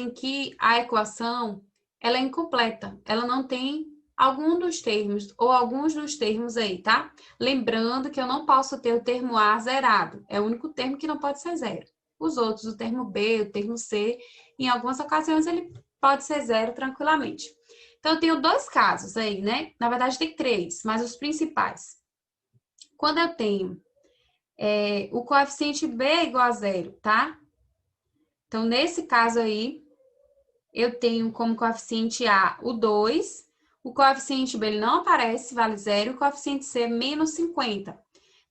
em que a equação ela é incompleta, ela não tem algum dos termos ou alguns dos termos aí, tá? Lembrando que eu não posso ter o termo A zerado, é o único termo que não pode ser zero. Os outros, o termo B, o termo C, em algumas ocasiões ele pode ser zero tranquilamente. Então, eu tenho dois casos aí, né? Na verdade, tem três, mas os principais. Quando eu tenho o coeficiente B é igual a zero, tá? Então, nesse caso aí, eu tenho como coeficiente A o 2, o coeficiente B ele não aparece, vale zero, e o coeficiente C é menos 50.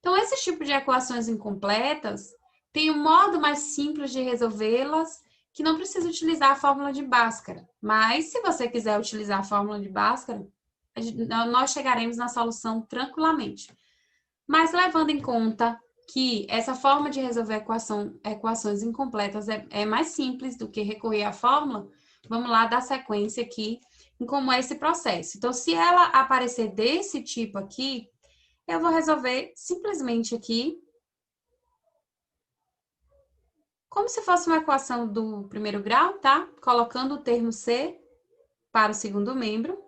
Então, esse tipo de equações incompletas tem um modo mais simples de resolvê-las, que não precisa utilizar a fórmula de Bhaskara. Mas, se você quiser utilizar a fórmula de Bhaskara, nós chegaremos na solução tranquilamente. Mas, levando em conta que essa forma de resolver equações incompletas é mais simples do que recorrer à fórmula, vamos lá dar sequência aqui em como é esse processo. Então, se ela aparecer desse tipo aqui, eu vou resolver simplesmente aqui, como se fosse uma equação do primeiro grau, tá? Colocando o termo C para o segundo membro.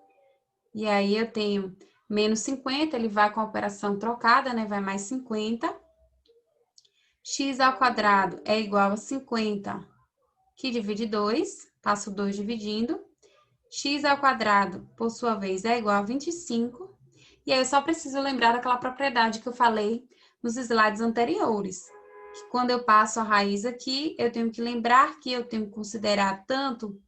E aí eu tenho menos 50, ele vai com a operação trocada, né? Vai mais 50. X ao quadrado é igual a 50, que divide 2, passo 2 dividindo. X ao quadrado, por sua vez, é igual a 25. E aí eu só preciso lembrar daquela propriedade que eu falei nos slides anteriores. Que quando eu passo a raiz aqui, eu tenho que lembrar que eu tenho que considerar tanto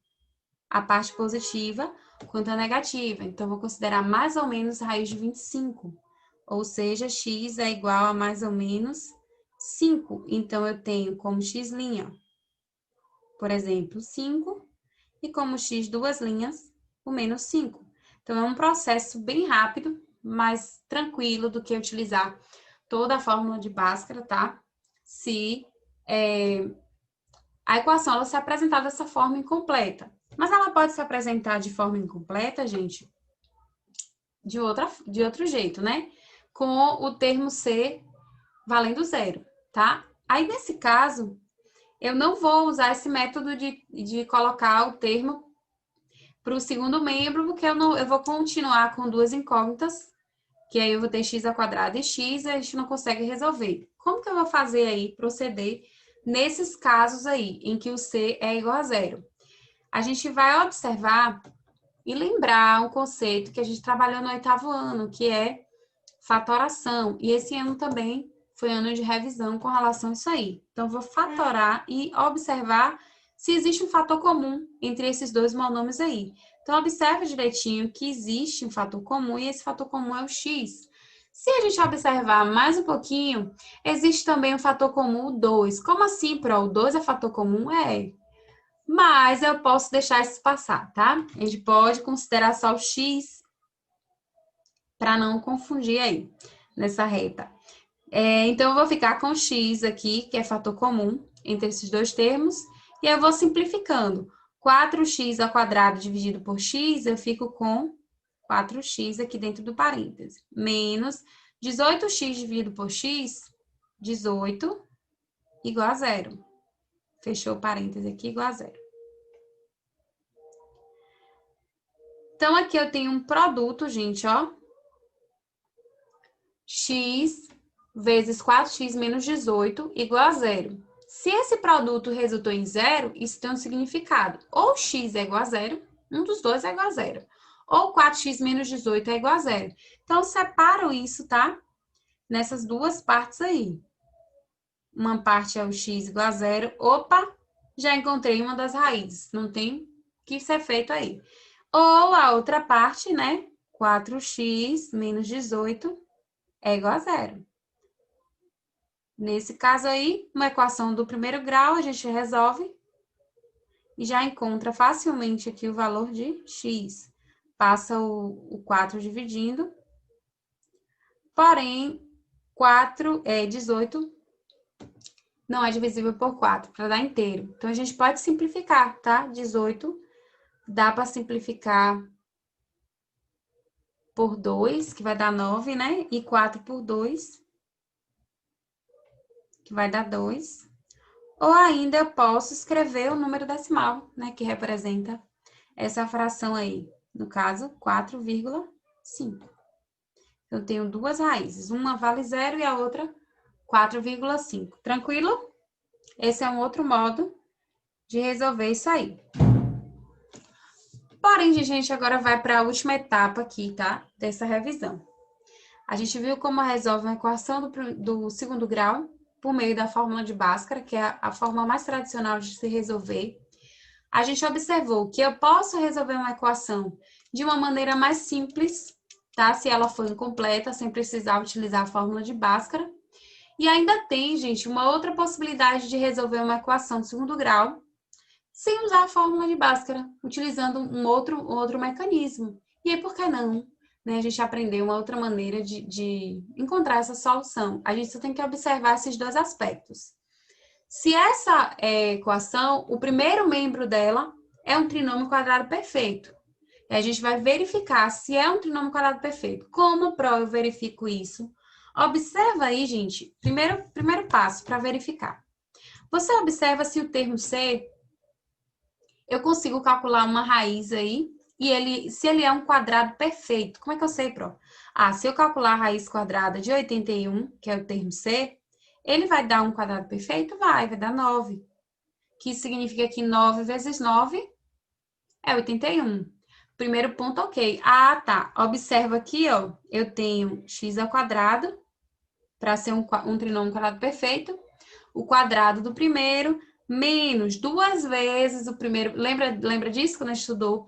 a parte positiva quanto a negativa. Então, vou considerar mais ou menos raiz de 25. Ou seja, x é igual a mais ou menos 5. Então, eu tenho como x', por exemplo, 5. E como x duas linhas, o menos 5. Então, é um processo bem rápido, mais tranquilo do que utilizar toda a fórmula de Bhaskara, tá? Se a equação ela se apresentar dessa forma incompleta. Mas ela pode se apresentar de forma incompleta, gente, de outro jeito, né? Com o termo C valendo zero, tá? Aí, nesse caso, eu não vou usar esse método de colocar o termo para o segundo membro, porque eu vou continuar com duas incógnitas, que aí eu vou ter x ao quadrado e x, e a gente não consegue resolver. Como que eu vou fazer aí, proceder nesses casos aí, em que o C é igual a zero? A gente vai observar e lembrar um conceito que a gente trabalhou no 8º ano, que é fatoração. E esse ano também foi ano de revisão com relação a isso aí. Então, vou fatorar e observar se existe um fator comum entre esses dois monômios aí. Então, observe direitinho que existe um fator comum e esse fator comum é o x. Se a gente observar mais um pouquinho, existe também um fator comum, o 2. Como assim, Pro? O 2 é fator comum? É. Mas eu posso deixar isso passar, tá? A gente pode considerar só o x para não confundir aí nessa reta. Então, eu vou ficar com x aqui, que é fator comum entre esses dois termos, e eu vou simplificando. 4x ao quadrado dividido por x, eu fico com 4x aqui dentro do parêntese, menos 18x dividido por x, 18, igual a zero. Fechou o parêntese aqui, igual a zero. Então, aqui eu tenho um produto, gente, ó. X vezes 4x menos 18 igual a zero. Se esse produto resultou em zero, isso tem um significado. Ou x é igual a zero, um dos dois é igual a zero. Ou 4x menos 18 é igual a zero. Então, separo isso, tá? Nessas duas partes aí. Uma parte é o x igual a zero. Opa, já encontrei uma das raízes. Não tem que ser feito aí. Ou a outra parte, né? 4x menos 18 é igual a zero. Nesse caso aí, uma equação do primeiro grau, a gente resolve e já encontra facilmente aqui o valor de x. Passa o 4 dividindo, porém, 18 não é divisível por 4, para dar inteiro. Então, a gente pode simplificar, tá? 18 dá para simplificar por 2, que vai dar 9, né? E 4 por 2, que vai dar 2. Ou ainda eu posso escrever o número decimal, né, que representa essa fração aí. No caso, 4,5. Eu tenho duas raízes, uma vale 0 e a outra 4,5. Tranquilo? Esse é um outro modo de resolver isso aí. Porém, gente, agora vai para a última etapa aqui, tá? Dessa revisão. A gente viu como resolve uma equação do segundo grau por meio da fórmula de Bhaskara, que é a forma mais tradicional de se resolver. A gente observou que eu posso resolver uma equação de uma maneira mais simples, tá? Se ela for incompleta, sem precisar utilizar a fórmula de Bhaskara. E ainda tem, gente, uma outra possibilidade de resolver uma equação de segundo grau sem usar a fórmula de Bhaskara, utilizando um outro mecanismo. E aí, por que não? Né, a gente aprendeu uma outra maneira de encontrar essa solução. A gente só tem que observar esses dois aspectos. Se essa equação, o primeiro membro dela é um trinômio quadrado perfeito. E a gente vai verificar se é um trinômio quadrado perfeito. Como eu verifico isso? Observa aí, gente, primeiro passo para verificar. Você observa se o termo C, eu consigo calcular uma raiz aí, e se ele é um quadrado perfeito. Como é que eu sei, Pro? Se eu calcular a raiz quadrada de 81, que é o termo C, ele vai dar um quadrado perfeito? Vai dar 9. Que significa que 9 vezes 9 é 81. Primeiro ponto, ok. Tá. Observa aqui, ó. Eu tenho x ao quadrado, para ser um trinômio quadrado perfeito. O quadrado do primeiro, menos duas vezes o primeiro. Lembra disso quando a gente estudou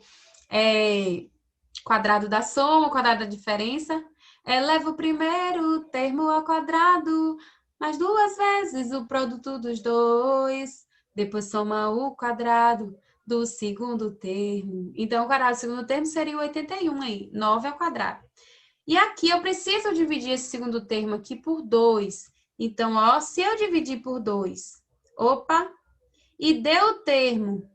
quadrado da soma, quadrado da diferença? Eleva o primeiro termo ao quadrado, mais duas vezes o produto dos dois. Depois soma o quadrado do segundo termo. Então, o quadrado do segundo termo seria o 81 aí, 9 ao quadrado. E aqui eu preciso dividir esse segundo termo aqui por 2. Então, ó, se eu dividir por 2, opa, e deu o termo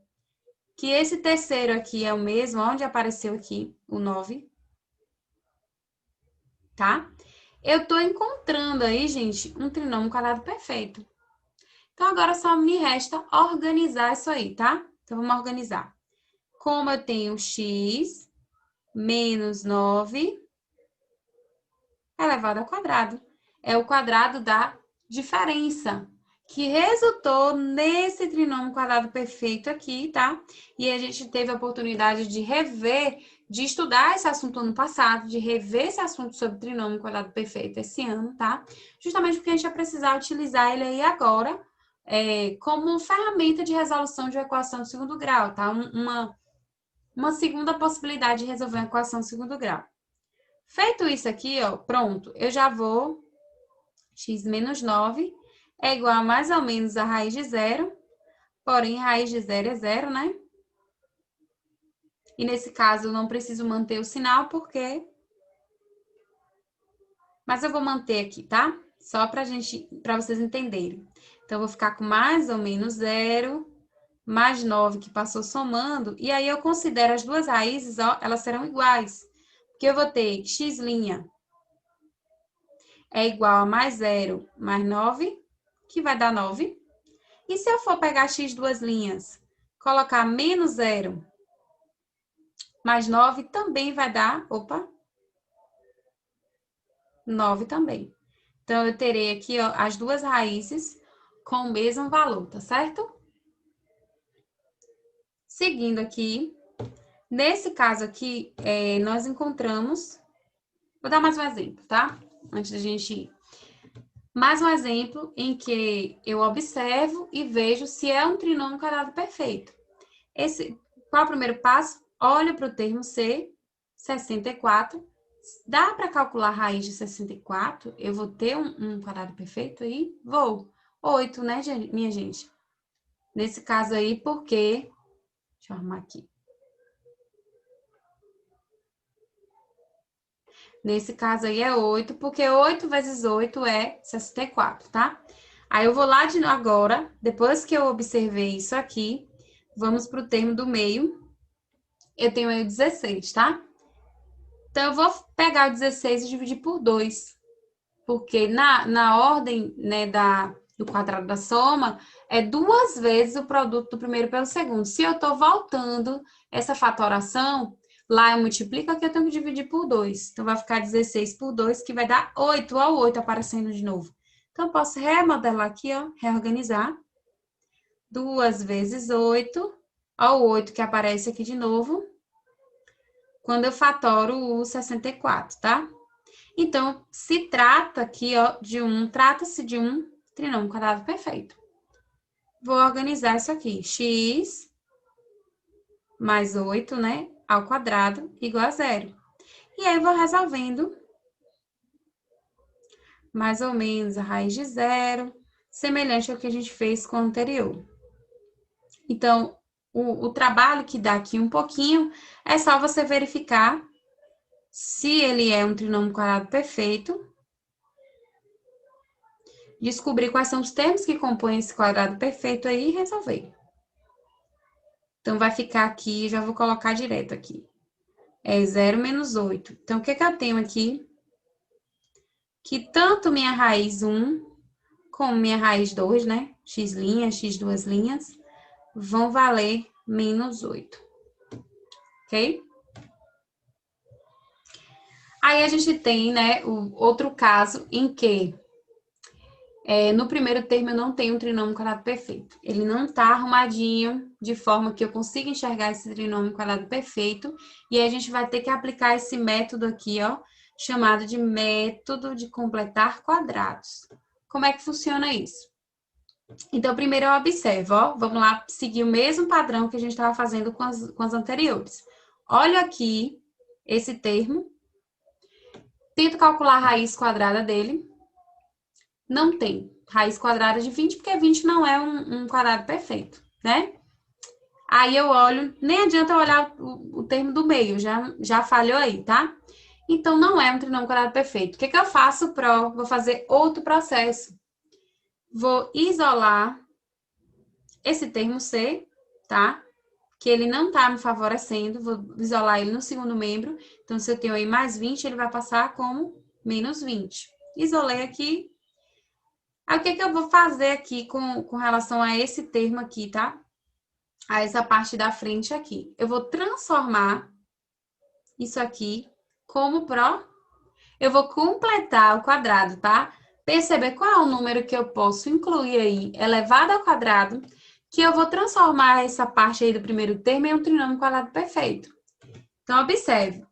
que esse terceiro aqui é o mesmo, onde apareceu aqui o 9, tá? Eu estou encontrando aí, gente, um trinômio quadrado perfeito. Então, agora só me resta organizar isso aí, tá? Então, vamos organizar. Como eu tenho x menos 9 elevado ao quadrado. É o quadrado da diferença, que resultou nesse trinômio quadrado perfeito aqui, tá? E a gente teve a oportunidade de rever, de estudar esse assunto ano passado, de rever esse assunto sobre trinômio quadrado perfeito esse ano, tá? Justamente porque a gente vai precisar utilizar ele aí agora como ferramenta de resolução de uma equação de segundo grau, tá? Uma segunda possibilidade de resolver uma equação de segundo grau. Feito isso aqui, ó, pronto, eu já vou, x menos 9 é igual a mais ou menos a raiz de zero, porém, raiz de zero é zero, né? E nesse caso, eu não preciso manter o sinal, porque... Mas eu vou manter aqui, tá? Só para vocês entenderem. Então, eu vou ficar com mais ou menos zero, mais 9 que passou somando, e aí eu considero as duas raízes, ó, elas serão iguais. Porque eu vou ter x' é igual a mais 0 mais 9, que vai dar 9. E se eu for pegar x duas linhas, colocar menos 0 mais 9, também vai dar, 9 também. Então, eu terei aqui ó, as duas raízes com o mesmo valor, tá certo? Seguindo aqui, nesse caso aqui, nós encontramos... Vou dar mais um exemplo, tá? Antes da gente ir. Mais um exemplo em que eu observo e vejo se é um trinômio quadrado perfeito. Qual é o primeiro passo? Olho para o termo C, 64. Dá para calcular a raiz de 64? Eu vou ter um quadrado perfeito aí? Vou. 8, né, minha gente? Nesse caso aí, porque... Deixa eu arrumar aqui. Nesse caso aí é 8, porque 8 vezes 8 é 64, tá? Aí eu vou lá agora, depois que eu observei isso aqui, vamos para o termo do meio. Eu tenho aí o 16, tá? Então, eu vou pegar o 16 e dividir por 2. Porque na ordem, né, do quadrado da soma é 2 vezes o produto do primeiro pelo segundo. Se eu estou voltando essa fatoração, lá eu multiplico, aqui eu tenho que dividir por 2. Então, vai ficar 16 por 2, que vai dar 8. Olha o 8 aparecendo de novo. Então, eu posso remodelar aqui, ó, reorganizar. 2 vezes 8. Olha o 8 que aparece aqui de novo. Quando eu fatoro o 64, tá? Então, se trata aqui, ó, trata-se de um trinômio quadrado perfeito. Vou organizar isso aqui. X mais 8, né, ao quadrado, igual a 0. E aí, vou resolvendo mais ou menos a raiz de 0, semelhante ao que a gente fez com o anterior. Então, o trabalho que dá aqui um pouquinho é só você verificar se ele é um trinômio quadrado perfeito, descobrir quais são os termos que compõem esse quadrado perfeito aí e resolver. Então, vai ficar aqui, já vou colocar direto aqui. É 0 menos 8. Então, o que eu tenho aqui? Que tanto minha raiz 1 como minha raiz 2, né? X', x duas linhas, vão valer menos 8. Ok? Aí, a gente tem, né, o outro caso em que no primeiro termo eu não tenho um trinômio quadrado perfeito. Ele não está arrumadinho de forma que eu consiga enxergar esse trinômio quadrado perfeito. E aí a gente vai ter que aplicar esse método aqui, ó, chamado de método de completar quadrados. Como é que funciona isso? Então, primeiro eu observo, ó, vamos lá seguir o mesmo padrão que a gente estava fazendo com as anteriores. Olho aqui esse termo, tento calcular a raiz quadrada dele. Não tem raiz quadrada de 20, porque 20 não é um quadrado perfeito, né? Aí eu olho, nem adianta eu olhar o termo do meio, já falhou aí, tá? Então, não é um trinômio quadrado perfeito. O que eu faço, Vou fazer outro processo. Vou isolar esse termo C, tá? Que ele não tá me favorecendo, vou isolar ele no segundo membro. Então, se eu tenho aí mais 20, ele vai passar como menos 20. Isolei aqui. Aí, o que eu vou fazer aqui com relação a esse termo aqui, tá? A essa parte da frente aqui. Eu vou transformar isso aqui como eu vou completar o quadrado, tá? Perceber qual é o número que eu posso incluir aí, elevado ao quadrado, que eu vou transformar essa parte aí do primeiro termo em um trinômio quadrado perfeito. Então, observe. O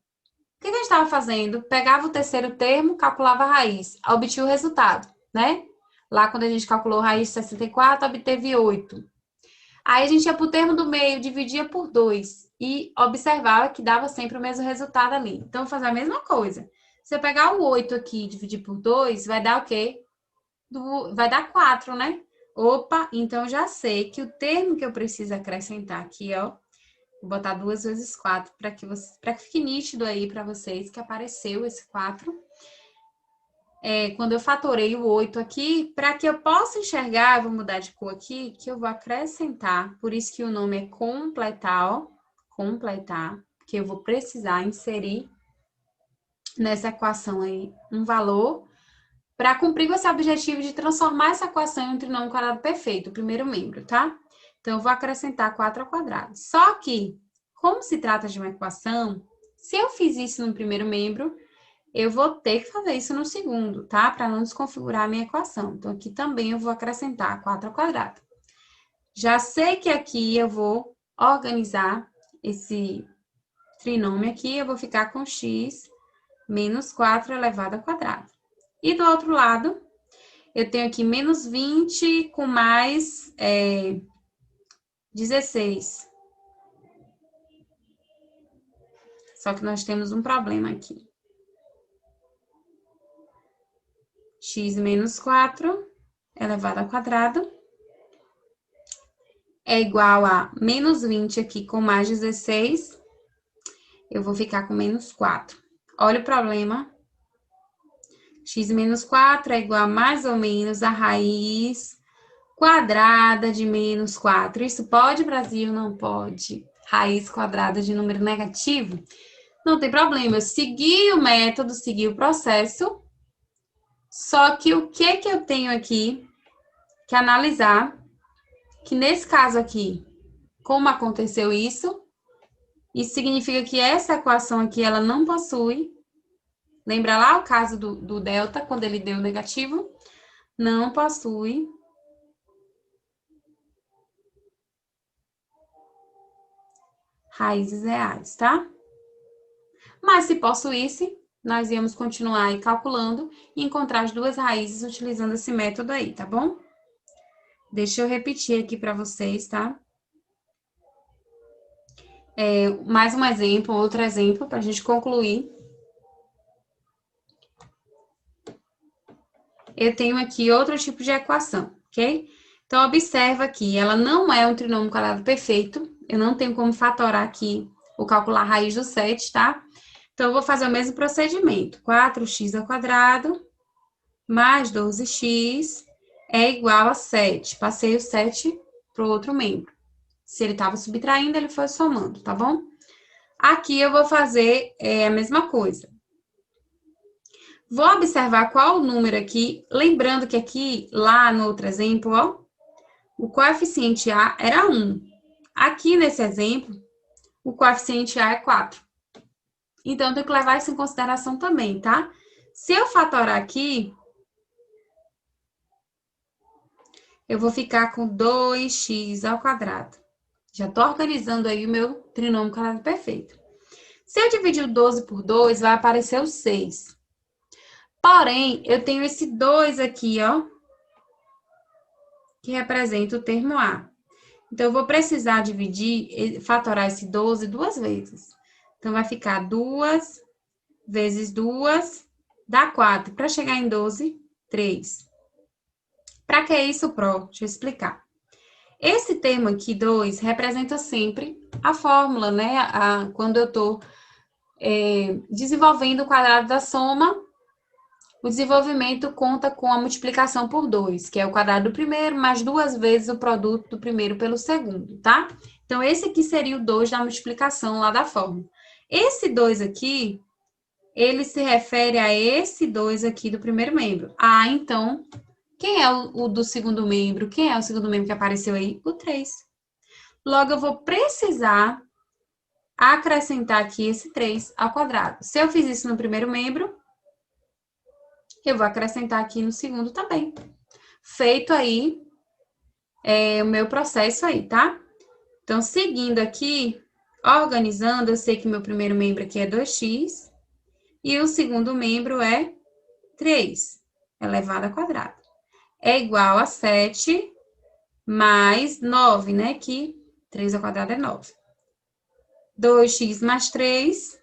que a gente estava fazendo? Pegava o terceiro termo, calculava a raiz, obtinha o resultado, né? Lá, quando a gente calculou a raiz de 64, obteve 8. Aí, a gente ia para o termo do meio, dividia por 2 e observava que dava sempre o mesmo resultado ali. Então, vou fazer a mesma coisa. Se eu pegar o 8 aqui e dividir por 2, vai dar o quê? Vai dar 4, né? Opa, então já sei que o termo que eu preciso acrescentar aqui, ó, vou botar 2 vezes 4 para que fique nítido aí para vocês que apareceu esse 4. Quando eu fatorei o 8 aqui, para que eu possa enxergar, vou mudar de cor aqui, que eu vou acrescentar, por isso que o nome é completar, ó, completar, porque eu vou precisar inserir nessa equação aí um valor para cumprir com esse objetivo de transformar essa equação em um trinômio quadrado perfeito, o primeiro membro, tá? Então, eu vou acrescentar 4 ao quadrado. Só que, como se trata de uma equação, se eu fiz isso no primeiro membro, eu vou ter que fazer isso no segundo, tá? Para não desconfigurar a minha equação. Então, aqui também eu vou acrescentar 4 ao quadrado. Já sei que aqui eu vou organizar esse trinômio aqui, eu vou ficar com x menos 4 elevado ao quadrado. E do outro lado, eu tenho aqui menos 20 com mais 16. Só que nós temos um problema aqui. X menos 4 elevado ao quadrado é igual a menos 20 aqui com mais 16. Eu vou ficar com menos 4. Olha o problema. X menos 4 é igual a mais ou menos a raiz quadrada de menos 4. Isso pode, Brasil? Não pode. Raiz quadrada de número negativo? Não tem problema. Eu segui o método, segui o processo. Só que o que eu tenho aqui que analisar que nesse caso aqui, como aconteceu isso significa que essa equação aqui, ela não possui. Lembra lá o caso do delta, quando ele deu negativo? Não possui raízes reais, tá? Mas se possuísse, nós íamos continuar aí calculando e encontrar as duas raízes utilizando esse método aí, tá bom? Deixa eu repetir aqui para vocês, tá? Mais um exemplo, outro exemplo, para a gente concluir. Eu tenho aqui outro tipo de equação, ok? Então, observa aqui, ela não é um trinômio quadrado perfeito. Eu não tenho como fatorar aqui ou calcular a raiz do 7, tá? Então, eu vou fazer o mesmo procedimento. 4x ao quadrado mais 12x é igual a 7. Passei o 7 para o outro membro. Se ele estava subtraindo, ele foi somando, tá bom? Aqui eu vou fazer a mesma coisa. Vou observar qual o número aqui, lembrando que aqui, lá no outro exemplo, ó, o coeficiente A era 1. Aqui nesse exemplo, o coeficiente A é 4. Então, eu tenho que levar isso em consideração também, tá? Se eu fatorar aqui, eu vou ficar com 2x ao quadrado. Já estou organizando aí o meu trinômio quadrado perfeito. Se eu dividir o 12 por 2, vai aparecer o 6. Porém, eu tenho esse 2 aqui, ó, que representa o termo A. Então, eu vou precisar dividir, fatorar esse 12 duas vezes. Então, vai ficar 2 vezes 2 dá 4. Para chegar em 12, 3. Para que isso, Pro? Deixa eu explicar. Esse termo aqui, 2, representa sempre a fórmula, né? Quando eu estou desenvolvendo o quadrado da soma, o desenvolvimento conta com a multiplicação por 2, que é o quadrado do primeiro, mais 2 vezes o produto do primeiro pelo segundo, tá? Então, esse aqui seria o 2 da multiplicação lá da fórmula. Esse 2 aqui, ele se refere a esse 2 aqui do primeiro membro. Ah, então, quem é o do segundo membro? Quem é o segundo membro que apareceu aí? O 3. Logo, eu vou precisar acrescentar aqui esse 3 ao quadrado. Se eu fiz isso no primeiro membro, eu vou acrescentar aqui no segundo também. Feito aí o meu processo aí, tá? Então, seguindo aqui, organizando, eu sei que meu primeiro membro aqui é 2x e o segundo membro é 3 elevado ao quadrado. É igual a 7 mais 9, né? Que 3 ao quadrado é 9. 2x mais 3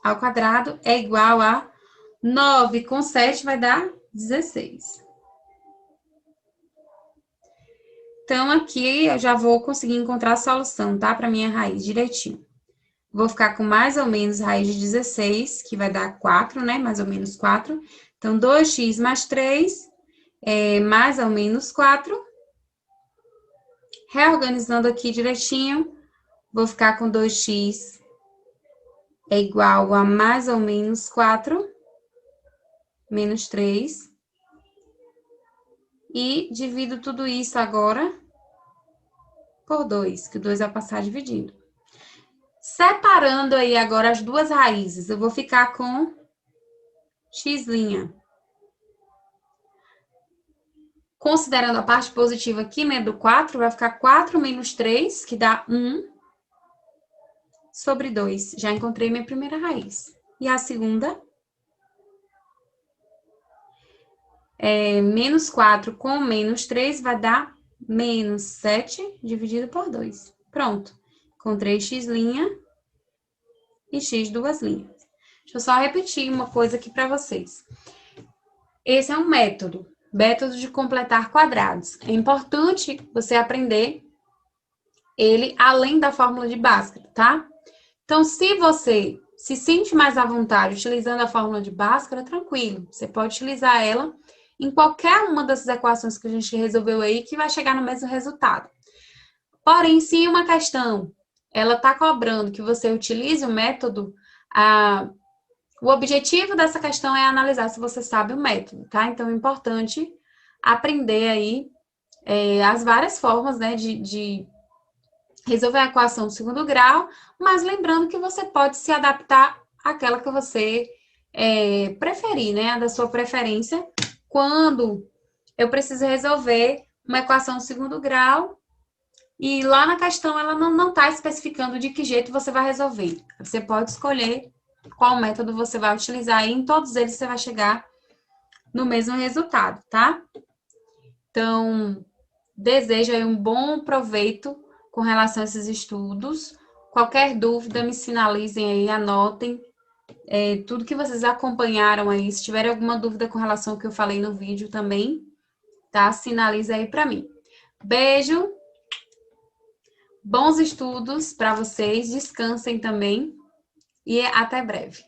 ao quadrado é igual a 9 com 7 vai dar 16. Então, aqui eu já vou conseguir encontrar a solução, tá? Para minha raiz direitinho. Vou ficar com mais ou menos raiz de 16, que vai dar 4, né? Mais ou menos 4. Então, 2x mais 3 é mais ou menos 4. Reorganizando aqui direitinho, vou ficar com 2x é igual a mais ou menos 4, menos 3. E divido tudo isso agora por 2, que o 2 vai passar dividindo. Separando aí agora as duas raízes, eu vou ficar com x'. Considerando a parte positiva aqui, né, do 4, vai ficar 4 menos 3, que dá 1, sobre 2. Já encontrei minha primeira raiz. E a segunda? Menos 4 com menos 3 vai dar menos 7 dividido por 2. Pronto. Encontrei x' e x duas linhas. Deixa eu só repetir uma coisa aqui para vocês. Esse é um método de completar quadrados. É importante você aprender ele além da fórmula de Bhaskara, tá? Então, se você se sente mais à vontade utilizando a fórmula de Bhaskara, tranquilo. Você pode utilizar ela em qualquer uma dessas equações que a gente resolveu aí, que vai chegar no mesmo resultado. Porém, se uma questão, ela está cobrando que você utilize o método, o objetivo dessa questão é analisar se você sabe o método, tá? Então, é importante aprender aí as várias formas, né, de resolver a equação do segundo grau, mas lembrando que você pode se adaptar àquela que você preferir, né, a da sua preferência, quando eu preciso resolver uma equação do segundo grau e lá na questão ela não está especificando de que jeito você vai resolver. Você pode escolher qual método você vai utilizar e em todos eles você vai chegar no mesmo resultado, tá? Então, desejo aí um bom proveito com relação a esses estudos. Qualquer dúvida, me sinalizem aí, anotem tudo que vocês acompanharam aí. Se tiverem alguma dúvida com relação ao que eu falei no vídeo também, tá? Sinaliza aí para mim. Beijo, bons estudos para vocês, descansem também e até breve.